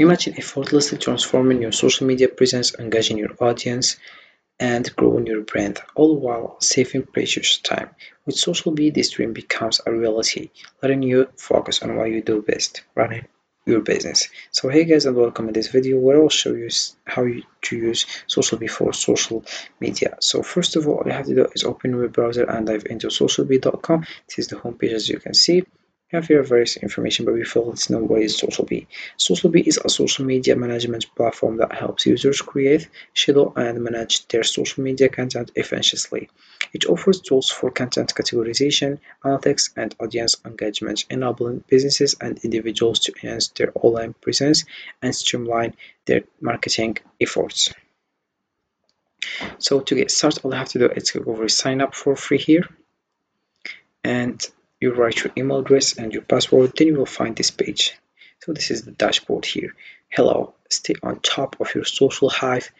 Imagine effortlessly transforming your social media presence, engaging your audience, and growing your brand, all while saving precious time. With SocialBee, this dream becomes a reality, letting you focus on what you do best, running your business. So hey guys, and welcome in this video where I'll show you to use SocialBee for social media. So first of all you have to do is open your browser and dive into socialbee.com. This is the homepage. As you can see, we have here various information, but before, let's know what is SocialBee. SocialBee is a social media management platform that helps users create, schedule, and manage their social media content efficiently. It offers tools for content categorization, analytics, and audience engagement, enabling businesses and individuals to enhance their online presence and streamline their marketing efforts. So to get started, all you have to do is click over sign up for free here, and you write your email address and your password. Then you will find this page. So this is the dashboard here. Hello, stay on top of your social hive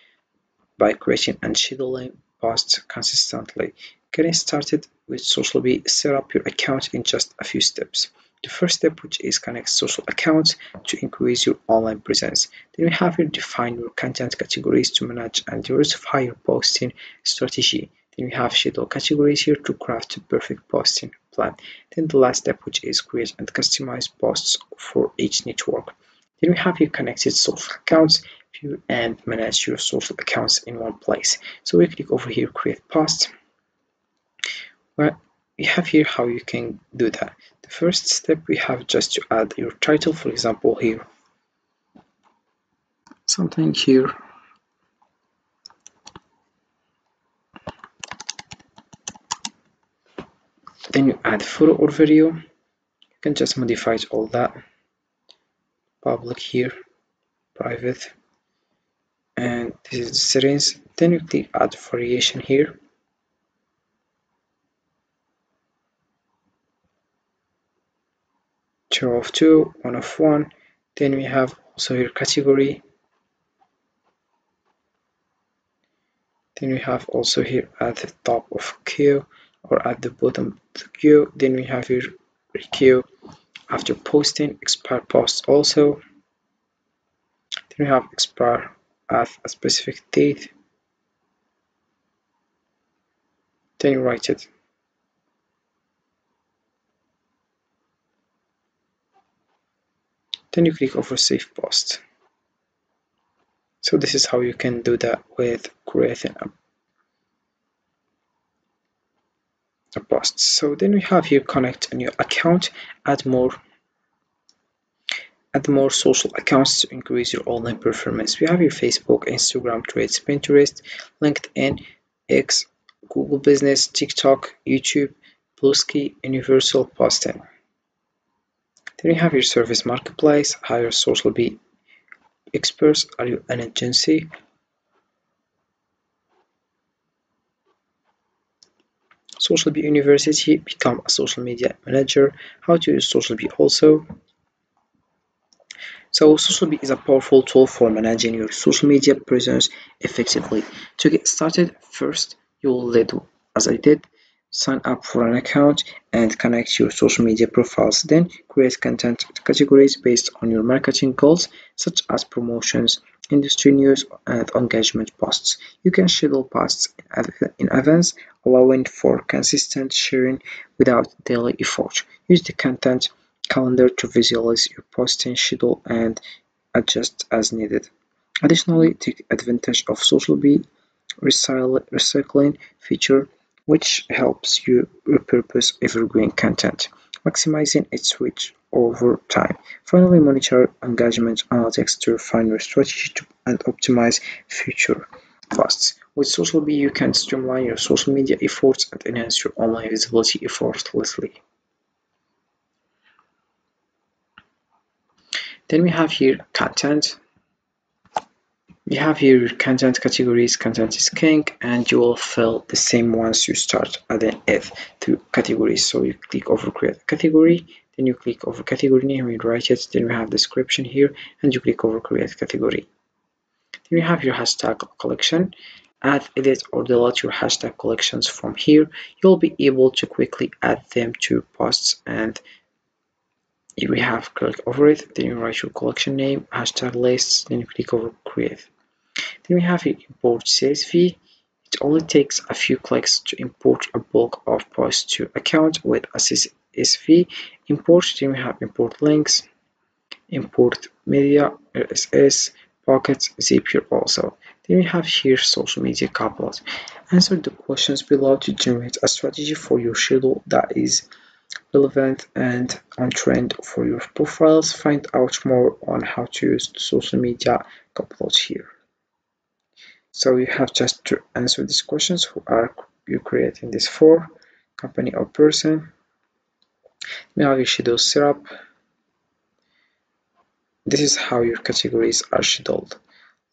by creating and scheduling posts consistently. Getting started with SocialBee, set up your account in just a few steps. The first step, which is connect social accounts to increase your online presence. Then we have here define your content categories to manage and diversify your posting strategy. Then we have schedule categories here to craft a perfect posting plan. Then the last step, which is create and customize posts for each network. Then we have here connected social accounts, view and manage your social accounts in one place. So we click over here, create post. Well, we have here how you can do that. The first step, we have just to add your title, for example here, something here. Then you add photo or video. You can just modify all that. Public here, private, and this is the settings. Then you click add variation here. Two of two, one of one. Then we have also here category. Then we have also here at the top of queue or at the bottom of the queue. Then we have here requeue after posting, expire posts also. Then we have expire at a specific date. Then you write it. Then you click over save post. So this is how you can do that with creating a post. So then we have here connect a new account, add more social accounts to increase your online performance. We have your Facebook, Instagram, Threads, Pinterest, LinkedIn, X, Google Business, TikTok, YouTube, Bluesky, Universal Posting. Then you have your service marketplace, hire SocialBee experts. Are you an agency? SocialBee University, become a social media manager. How to use SocialBee also. So SocialBee is a powerful tool for managing your social media presence effectively. To get started, first you will do as I did, sign up for an account and connect your social media profiles. Then create content categories based on your marketing goals, such as promotions, industry news, and engagement posts. You can schedule posts in advance, allowing for consistent sharing without daily effort. Use the content calendar to visualize your posting schedule and adjust as needed. Additionally, take advantage of SocialBee recycling feature, which helps you repurpose evergreen content, maximizing its reach over time. Finally, monitor engagement analytics to refine your strategy and optimize future posts. With SocialBee, you can streamline your social media efforts and enhance your online visibility effortlessly. Then we have here content. We have here content categories. Content is king, and you will fill the same once you start adding it to categories. So you click over create category, then you click over category name, you write it, then we have description here, and you click over create category. Then you have your hashtag collection. Add, edit, or delete your hashtag collections from here. You'll be able to quickly add them to posts and Here we have click over it, then you write your collection name, hashtag lists, then you click over create. Then we have here import CSV. It only takes a few clicks to import a bulk of posts to account with a CSV import. Then we have import links, import media, RSS, pockets, zip here also. Then we have here social media couplet. Answer the questions below to generate a strategy for your schedule that is relevant and on trend for your profiles. Find out more on how to use the social media couplets here. So you have just to answer these questions. Who are you creating this for? Company or person? Now you schedule setup. This is how your categories are scheduled.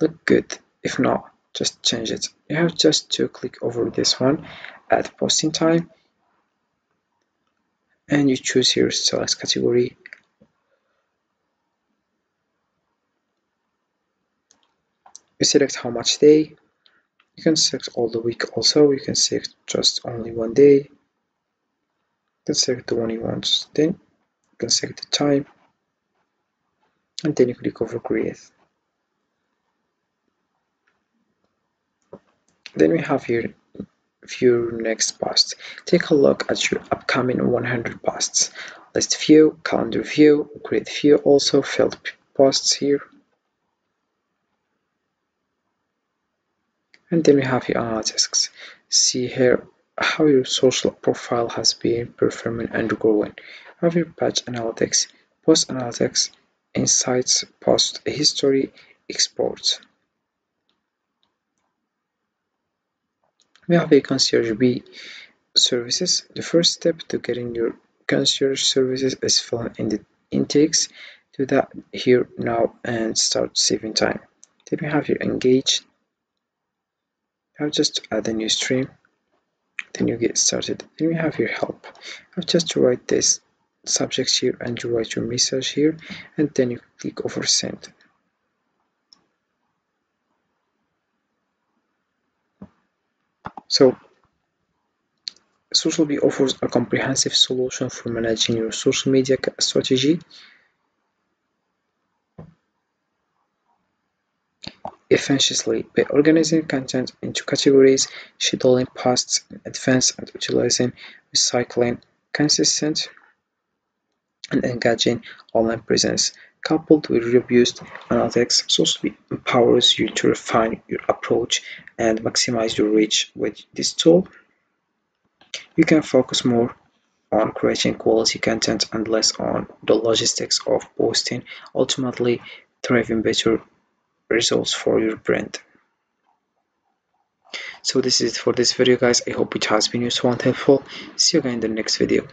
Look good. If not, just change it. You have just to click over this one, add posting time, and you choose here select category. You select how much day. You can select all the week also. You can select just only one day. You can select the one you want. Then you can select the time, and then you click over create. Then we have here view next post. Take a look at your upcoming 100 posts. List view, calendar view, grid view, also filled posts here. And then we have here analytics. See here how your social profile has been performing and growing. Have your page analytics, post analytics, insights, post history, exports. We have a SocialBee services. The first step to getting your concierge services is filling in the intakes. Do that here now and start saving time. Then we have your engage. Now just add a new stream. Then you get started. Then we have your help. I've just to write this subject here and you write your message here and then you click over send. So SocialBee offers a comprehensive solution for managing your social media strategy efficiently by organizing content into categories, scheduling posts in advance, and utilizing recycling consistent and engaging online presence. Coupled with robust analytics, SocialBee empowers you to refine your approach and maximize your reach. With this tool, you can focus more on creating quality content and less on the logistics of posting, ultimately driving better results for your brand. So this is it for this video, guys. I hope it has been useful and helpful. See you again in the next video.